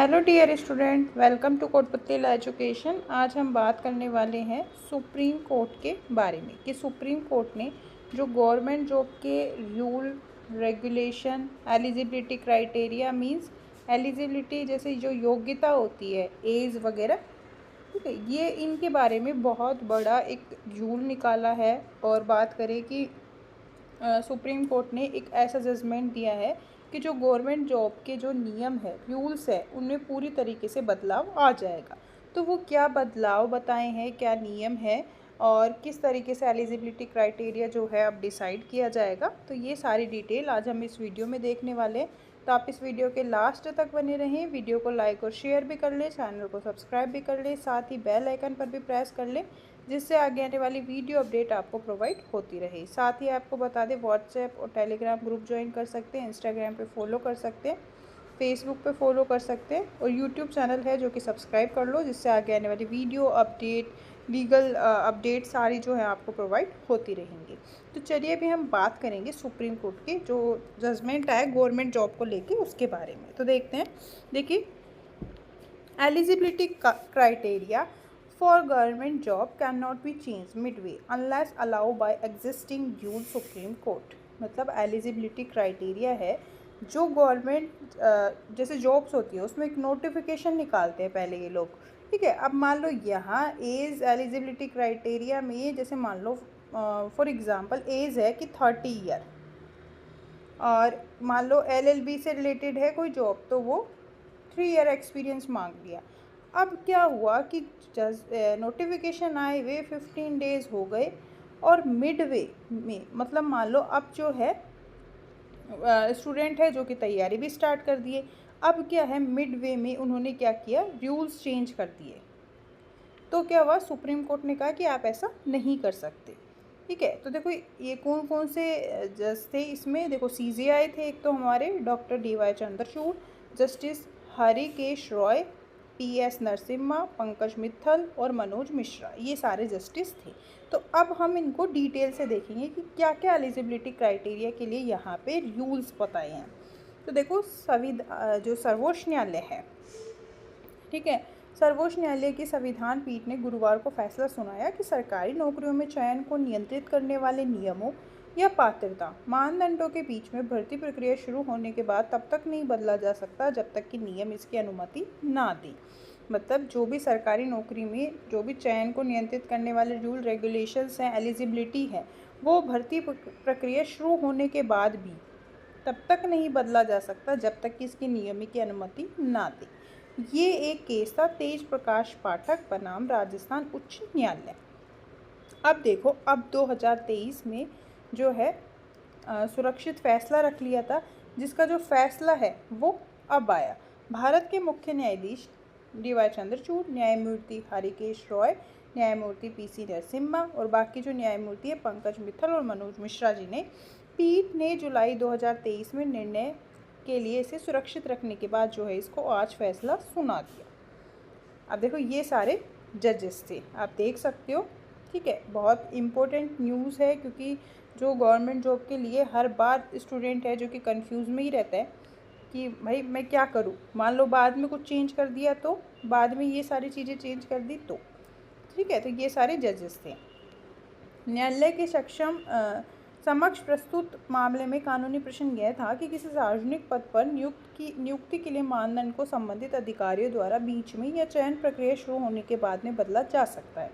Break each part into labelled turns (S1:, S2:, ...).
S1: Hello dear student, welcome to Kotputli education. आज हम बात करने वाले हैं सुप्रीम कोर्ट के बारे में कि सुप्रीम कोर्ट ने जो गवर्नमेंट जॉब के rule regulation eligibility criteria means eligibility जैसे जो योग्यता होती है एज वगैरह, ठीक है, ये इनके बारे में बहुत बड़ा एक रूल निकाला है। और बात करें कि सुप्रीम कोर्ट ने एक ऐसा जजमेंट दिया है कि जो गवर्नमेंट जॉब के जो नियम है रूल्स है उनमें पूरी तरीके से बदलाव आ जाएगा। तो वो क्या बदलाव बताए हैं, क्या नियम है और किस तरीके से एलिजिबिलिटी क्राइटेरिया जो है अब डिसाइड किया जाएगा, तो ये सारी डिटेल आज हम इस वीडियो में देखने वाले हैं। तो आप इस वीडियो के लास्ट तक बने रहें, वीडियो को लाइक और शेयर भी कर लें, चैनल को सब्सक्राइब भी कर लें, साथ ही बेल आइकन पर भी प्रेस कर लें जिससे आगे आने वाली वीडियो अपडेट आपको प्रोवाइड होती रहे। साथ ही आपको बता दें व्हाट्सएप और टेलीग्राम ग्रुप ज्वाइन कर सकते हैं, इंस्टाग्राम पे फॉलो कर सकते हैं, फेसबुक पे फॉलो कर सकते हैं और यूट्यूब चैनल है जो कि सब्सक्राइब कर लो जिससे आगे आने वाली वीडियो अपडेट लीगल अपडेट सारी जो है आपको प्रोवाइड होती रहेंगी। तो चलिए अभी हम बात करेंगे सुप्रीम कोर्ट के जो जजमेंट है गवर्नमेंट जॉब को लेके उसके बारे में। तो देखते हैं। देखिए, eligibility criteria for government job cannot be changed midway unless allowed by existing rule Supreme Court। मतलब एलिजिबिलिटी क्राइटेरिया है जो गवर्नमेंट जैसे जॉब्स होती है उसमें एक नोटिफिकेशन निकालते हैं पहले ये लोग, ठीक है। अब मान लो यहाँ एज एलिजिबिलिटी क्राइटेरिया में जैसे मान लो फॉर एग्जांपल एज है कि 30 ईयर और मान लो LLB से रिलेटेड है कोई जॉब तो वो 3 ईयर एक्सपीरियंस मांग लिया। अब क्या हुआ कि नोटिफिकेशन आए हुए 15 डेज़ हो गए और मिडवे में मतलब मान लो अब जो है स्टूडेंट है जो कि तैयारी भी स्टार्ट कर दिए। अब क्या है मिडवे में उन्होंने क्या किया, रूल्स चेंज कर दिए। तो क्या हुआ, सुप्रीम कोर्ट ने कहा कि आप ऐसा नहीं कर सकते, ठीक है। तो देखो ये कौन कौन से जज थे इसमें, देखो CJI थे एक तो हमारे doctor DY Chandrachud, justice Harikesh Roy, PS Narasimha, Pankaj Mittal और मनोज मिश्रा, ये सारे जस्टिस थे। तो अब हम इनको डिटेल से देखेंगे कि क्या क्या एलिजिबिलिटी क्राइटेरिया के लिए यहाँ पे रूल्स बताए हैं। तो देखो जो सर्वोच्च न्यायालय है, ठीक है, सर्वोच्च न्यायालय की संविधान पीठ ने गुरुवार को फैसला सुनाया कि सरकारी नौकरियों में चयन को नियंत्रित करने वाले नियमों या पात्रता मानदंडों के बीच में भर्ती प्रक्रिया शुरू होने के बाद तब तक नहीं बदला जा सकता जब तक कि नियम इसकी अनुमति ना दें। मतलब जो भी सरकारी नौकरी में जो भी चयन को नियंत्रित करने वाले रूल रेगुलेशंस हैं, एलिजिबिलिटी है, वो भर्ती प्रक्रिया शुरू होने के बाद भी तब तक नहीं बदला जा सकता जब तक कि इसकी नियम की अनुमति ना दे। ये एक केस था तेज प्रकाश पाठक बनाम राजस्थान उच्च न्यायालय। अब देखो, अब 2023 में जो है सुरक्षित फैसला रख लिया था जिसका जो फैसला है वो अब आया। भारत के मुख्य न्यायाधीश DY चंद्रचूड़, न्यायमूर्ति हरिकेश रॉय, न्यायमूर्ति PC नरसिम्हा और बाकी जो न्यायमूर्ति है पंकज मित्तल और मनोज मिश्रा जी ने पीठ ने जुलाई 2023 में निर्णय के लिए इसे सुरक्षित रखने के बाद जो है इसको आज फैसला सुना दिया। अब देखो ये सारे जजेस थे, आप देख सकते हो, ठीक है। बहुत इम्पोर्टेंट न्यूज़ है क्योंकि जो गवर्नमेंट जॉब के लिए हर बार स्टूडेंट है जो कि कंफ्यूज में ही रहता है कि भाई मैं क्या करूं, मान लो बाद में कुछ चेंज कर दिया तो बाद में ये सारी चीज़ें चेंज कर दी तो, ठीक है। तो ये सारे जजेस थे। न्यायालय के समक्ष प्रस्तुत मामले में कानूनी प्रश्न यह था कि किसी सार्वजनिक पद पर नियुक्ति के लिए मानदंड को संबंधित अधिकारियों द्वारा बीच में या चयन प्रक्रिया शुरू होने के बाद में बदला जा सकता है।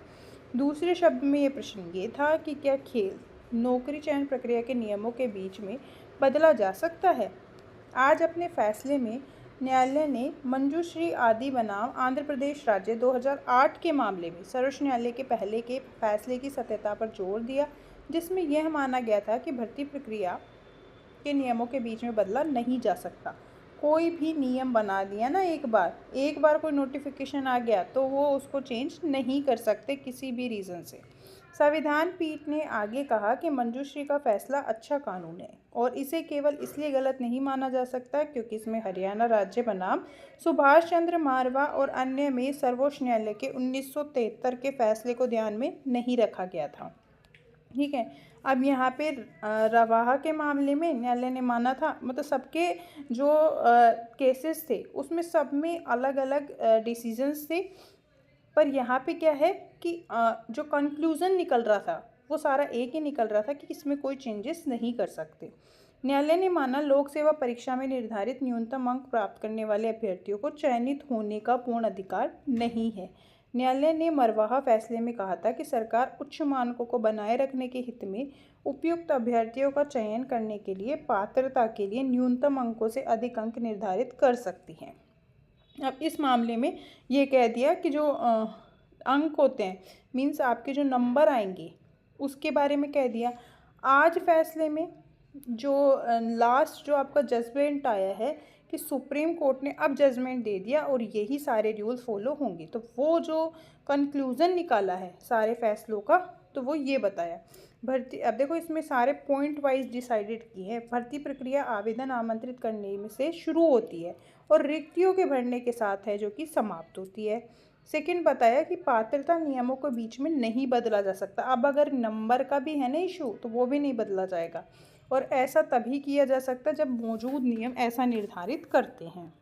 S1: दूसरे शब्द में ये प्रश्न ये था कि क्या खेल नौकरी चयन प्रक्रिया के नियमों के बीच में बदला जा सकता है। आज अपने फैसले में न्यायालय ने मंजूश्री आदि बनाम आंध्र प्रदेश राज्य 2008 के मामले में सर्वोच्च न्यायालय के पहले के फैसले की सत्यता पर जोर दिया जिसमें यह माना गया था कि भर्ती प्रक्रिया के नियमों के बीच में बदला नहीं जा सकता। कोई भी नियम बना दिया ना, एक बार कोई नोटिफिकेशन आ गया तो वो उसको चेंज नहीं कर सकते किसी भी रीज़न से। संविधान पीठ ने आगे कहा कि मंजूश्री का फैसला अच्छा कानून है और इसे केवल इसलिए गलत नहीं माना जा सकता क्योंकि इसमें हरियाणा राज्य बनाम सुभाष चंद्र मारवा और अन्य में सर्वोच्च न्यायालय के 1973 के फैसले को ध्यान में नहीं रखा गया था, ठीक है। अब यहाँ पे रवाहा के मामले में न्यायालय ने माना था, मतलब सबके जो केसेस थे उसमें सब में अलग अलग डिसीजंस थे, पर यहाँ पे क्या है कि जो कंक्लूज़न निकल रहा था वो सारा एक ही निकल रहा था कि इसमें कोई चेंजेस नहीं कर सकते। न्यायालय ने माना लोक सेवा परीक्षा में निर्धारित न्यूनतम अंक प्राप्त करने वाले अभ्यर्थियों को चयनित होने का पूर्ण अधिकार नहीं है। न्यायालय ने मरवाहा फैसले में कहा था कि सरकार उच्च मानकों को बनाए रखने के हित में उपयुक्त अभ्यर्थियों का चयन करने के लिए पात्रता के लिए न्यूनतम अंकों से अधिक अंक निर्धारित कर सकती है। अब इस मामले में ये कह दिया कि जो अंक होते हैं, मीन्स आपके जो नंबर आएंगे उसके बारे में कह दिया। आज फैसले में जो लास्ट जो आपका जजमेंट आया है कि सुप्रीम कोर्ट ने अब जजमेंट दे दिया और यही सारे रूल्स फॉलो होंगे, तो वो जो कंक्लूज़न निकाला है सारे फैसलों का, तो वो ये बताया भर्ती। अब देखो इसमें सारे पॉइंट वाइज डिसाइडेड किए हैं। भर्ती प्रक्रिया आवेदन आमंत्रित करने में से शुरू होती है और रिक्तियों के भरने के साथ है जो कि समाप्त होती है। सेकंड बताया कि पात्रता नियमों को बीच में नहीं बदला जा सकता। अब अगर नंबर का भी है ना इशू, तो वो भी नहीं बदला जाएगा, और ऐसा तभी किया जा सकता है जब मौजूद नियम ऐसा निर्धारित करते हैं।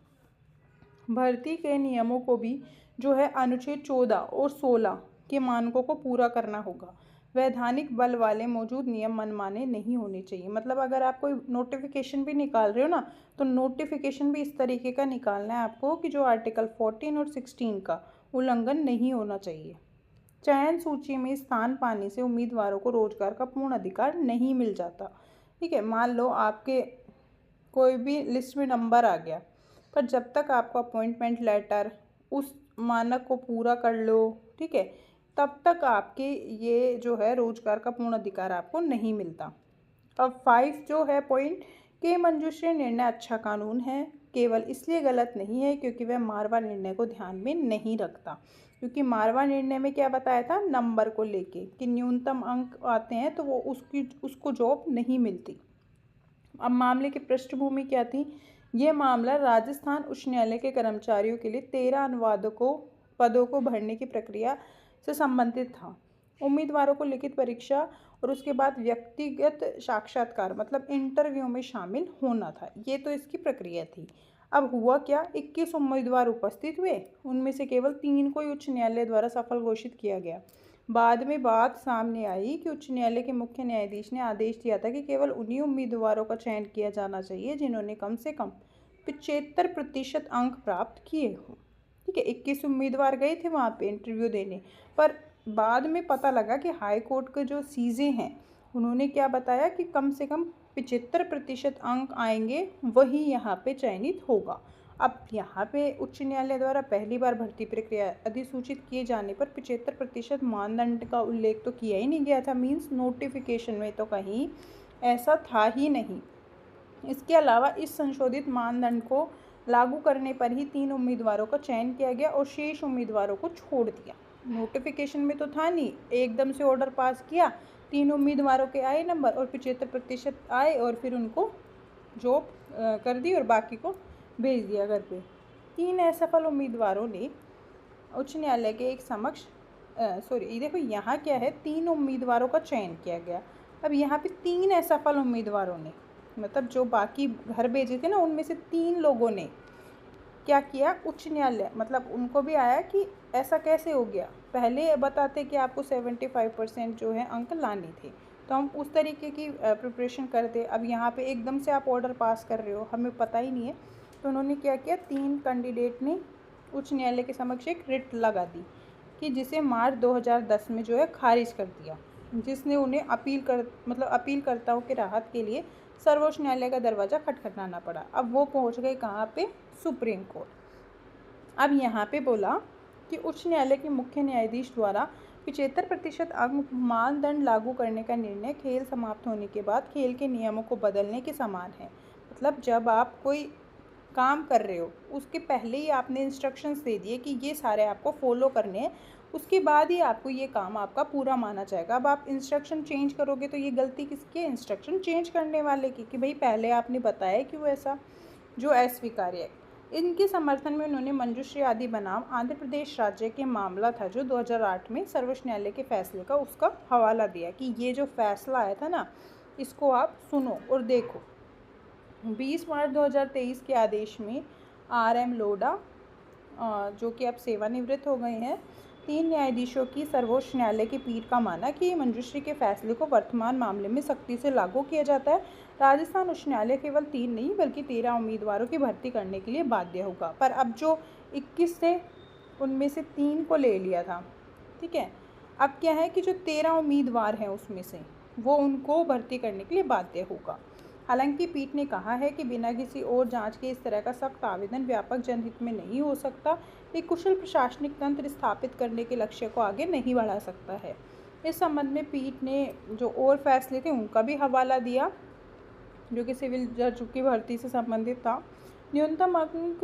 S1: भर्ती के नियमों को भी जो है अनुच्छेद 14 और 16 के मानकों को पूरा करना होगा। वैधानिक बल वाले मौजूद नियम मनमाने नहीं होने चाहिए। मतलब अगर आप कोई नोटिफिकेशन भी निकाल रहे हो ना, तो नोटिफिकेशन भी इस तरीके का निकालना है आपको कि जो आर्टिकल 14 और 16 का उल्लंघन नहीं होना चाहिए। चयन सूची में स्थान पाने से उम्मीदवारों को रोजगार का पूर्ण अधिकार नहीं मिल जाता। ठीक है, मान लो आपके कोई भी लिस्ट में नंबर आ गया, पर जब तक आपका अपॉइंटमेंट लेटर उस मानक को पूरा कर लो, ठीक है, तब तक आपके ये जो है रोजगार का पूर्ण अधिकार आपको नहीं मिलता। अब 5 जो है पॉइंट के मंजूश्री निर्णय अच्छा कानून है, केवल इसलिए गलत नहीं है क्योंकि वह मारवा निर्णय को ध्यान में नहीं रखता। क्योंकि मारवा निर्णय में क्या बताया था नंबर को लेके कि न्यूनतम अंक आते हैं तो वो उसको जॉब नहीं मिलती। अब मामले की पृष्ठभूमि क्या थी? ये मामला राजस्थान उच्च न्यायालय के कर्मचारियों के लिए 13 अनुवादकों पदों को भरने की प्रक्रिया से संबंधित था। उम्मीदवारों को लिखित परीक्षा और उसके बाद व्यक्तिगत साक्षात्कार मतलब इंटरव्यू में शामिल होना था। ये तो इसकी प्रक्रिया थी। अब हुआ क्या, 21 उम्मीदवार उपस्थित हुए, उनमें से केवल 3 को उच्च न्यायालय द्वारा सफल घोषित किया गया। बाद में बात सामने आई कि उच्च न्यायालय के मुख्य न्यायाधीश ने आदेश दिया था कि केवल उन्हीं उम्मीदवारों का चयन किया जाना चाहिए जिन्होंने कम से कम 75% अंक प्राप्त किए हों। ठीक है, 21 उम्मीदवार गए थे वहाँ पे इंटरव्यू देने, पर बाद में पता लगा कि हाई कोर्ट के जो सीजे हैं उन्होंने क्या बताया कि कम से कम 75% अंक आएंगे, वही यहाँ पे चयनित होगा। अब यहाँ पे उच्च न्यायालय द्वारा पहली बार भर्ती प्रक्रिया अधिसूचित किए जाने पर 75% मानदंड का उल्लेख तो किया ही नहीं गया था। मीन्स नोटिफिकेशन में तो कहीं ऐसा था ही नहीं। इसके अलावा इस संशोधित मानदंड को लागू करने पर ही 3 उम्मीदवारों का चयन किया गया और शेष उम्मीदवारों को छोड़ दिया। नोटिफिकेशन में तो था नहीं, एकदम से ऑर्डर पास किया, 3 उम्मीदवारों के आए नंबर और 75% आए और फिर उनको जॉब कर दी और बाकी को भेज दिया घर पे। 3 असफल उम्मीदवारों ने उच्च न्यायालय के एक समक्ष देखो यहाँ क्या है, 3 उम्मीदवारों का चयन किया गया। अब यहाँ पे 3 असफल उम्मीदवारों ने, मतलब जो बाकी घर भेजे थे ना, उनमें से 3 लोगों ने क्या किया, उच्च न्यायालय मतलब उनको भी आया कि ऐसा कैसे हो गया, पहले बताते कि आपको 75% जो है अंक लाने थे तो हम उस तरीके की प्रिपरेशन करते। अब यहाँ पे एकदम से आप ऑर्डर पास कर रहे हो, हमें पता ही नहीं है। तो उन्होंने क्या किया, 3 कैंडिडेट ने उच्च न्यायालय के समक्ष एक रिट लगा दी कि जिसे मार्च 2010 में जो है खारिज कर दिया, जिसने उन्हें अपीलकर्ताओं के राहत के लिए सर्वोच्च न्यायालय का दरवाज़ा खटखटाना पड़ा। अब वो पहुंच गए कहाँ पे, सुप्रीम कोर्ट। अब यहाँ पे बोला कि उच्च न्यायालय के मुख्य न्यायाधीश द्वारा 75% अंक मानदंड लागू करने का निर्णय खेल समाप्त होने के बाद खेल के नियमों को बदलने के समान है। मतलब जब आप कोई काम कर रहे हो उसके पहले ही आपने इंस्ट्रक्शंस दे दिए कि ये सारे आपको फॉलो करने हैं, उसके बाद ही आपको ये काम आपका पूरा माना जाएगा। अब आप इंस्ट्रक्शन चेंज करोगे तो ये गलती किसकी है, इंस्ट्रक्शन चेंज करने वाले की, कि भाई पहले आपने बताया कि वो ऐसा जो अस्वीकार्य है। इनके समर्थन में उन्होंने मंजूश्री आदि बनाम आंध्र प्रदेश राज्य के मामला था जो 2008 में सर्वोच्च न्यायालय के फैसले का, उसका हवाला दिया कि ये जो फैसला आया था ना, इसको आप सुनो और देखो। 20 मार्च 2023 के आदेश में RM लोढ़ा, जो कि अब सेवानिवृत्त हो गए हैं, 3 न्यायाधीशों की सर्वोच्च न्यायालय की पीठ का माना कि मंजूश्री के फैसले को वर्तमान मामले में सख्ती से लागू किया जाता है। राजस्थान उच्च न्यायालय केवल 3 नहीं बल्कि 13 उम्मीदवारों की भर्ती करने के लिए बाध्य होगा। पर अब जो 21 थे उनमें से 3 को ले लिया था, ठीक है। अब क्या है कि जो 13 उम्मीदवार हैं उसमें से वो उनको भर्ती करने के लिए बाध्य होगा। हालांकि पीठ ने कहा है कि बिना किसी और जांच के इस तरह का सख्त आवेदन व्यापक जनहित में नहीं हो सकता। एक कुशल प्रशासनिक तंत्र स्थापित करने के लक्ष्य को आगे नहीं बढ़ा सकता है। इस संबंध में पीठ ने जो और फैसले थे उनका भी हवाला दिया, जो कि सिविल जज की भर्ती से संबंधित था। न्यूनतम अंक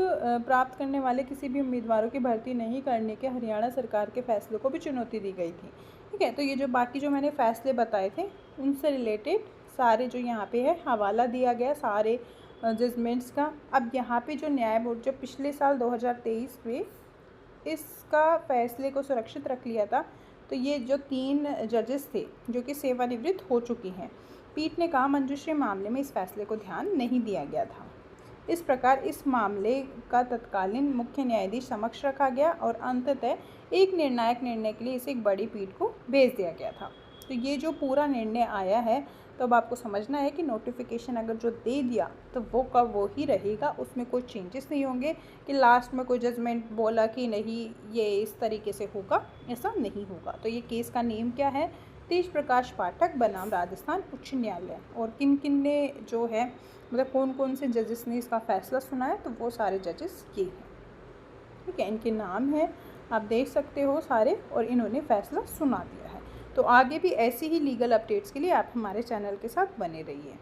S1: प्राप्त करने वाले किसी भी उम्मीदवारों की भर्ती नहीं करने के हरियाणा सरकार के फैसले को भी चुनौती दी गई थी, ठीक है। तो ये जो बाकी जो मैंने फैसले बताए थे उनसे रिलेटेड सारे जो यहाँ पे है हवाला दिया गया सारे जजमेंट्स का। अब यहाँ पे जो न्याय बोर्ड जो पिछले साल 2023 में इसका फैसले को सुरक्षित रख लिया था, तो ये जो 3 जजेस थे जो कि सेवानिवृत्त हो चुकी हैं, पीठ ने कहा मंजूश्री मामले में इस फैसले को ध्यान नहीं दिया गया था। इस प्रकार इस मामले का तत्कालीन मुख्य न्यायाधीश समक्ष रखा गया और अंततः एक निर्णायक निर्णय के लिए इसे एक बड़ी पीठ को भेज दिया गया था। तो ये जो पूरा निर्णय आया है, तो अब आपको समझना है कि नोटिफिकेशन अगर जो दे दिया तो वो का वो ही रहेगा, उसमें कोई चेंजेस नहीं होंगे कि लास्ट में कोई जजमेंट बोला कि नहीं ये इस तरीके से होगा, ऐसा नहीं होगा। तो ये केस का नेम क्या है? तेज प्रकाश पाठक बनाम राजस्थान उच्च न्यायालय। और किन किन ने जो है मतलब कौन कौन से जजेस ने इसका फैसला सुना है, तो वो सारे जजेस ये हैं, ठीक है। इनके नाम हैं, आप देख सकते हो सारे, और इन्होंने फैसला सुना दिया है। तो आगे भी ऐसी ही लीगल अपडेट्स के लिए आप हमारे चैनल के साथ बने रहिए।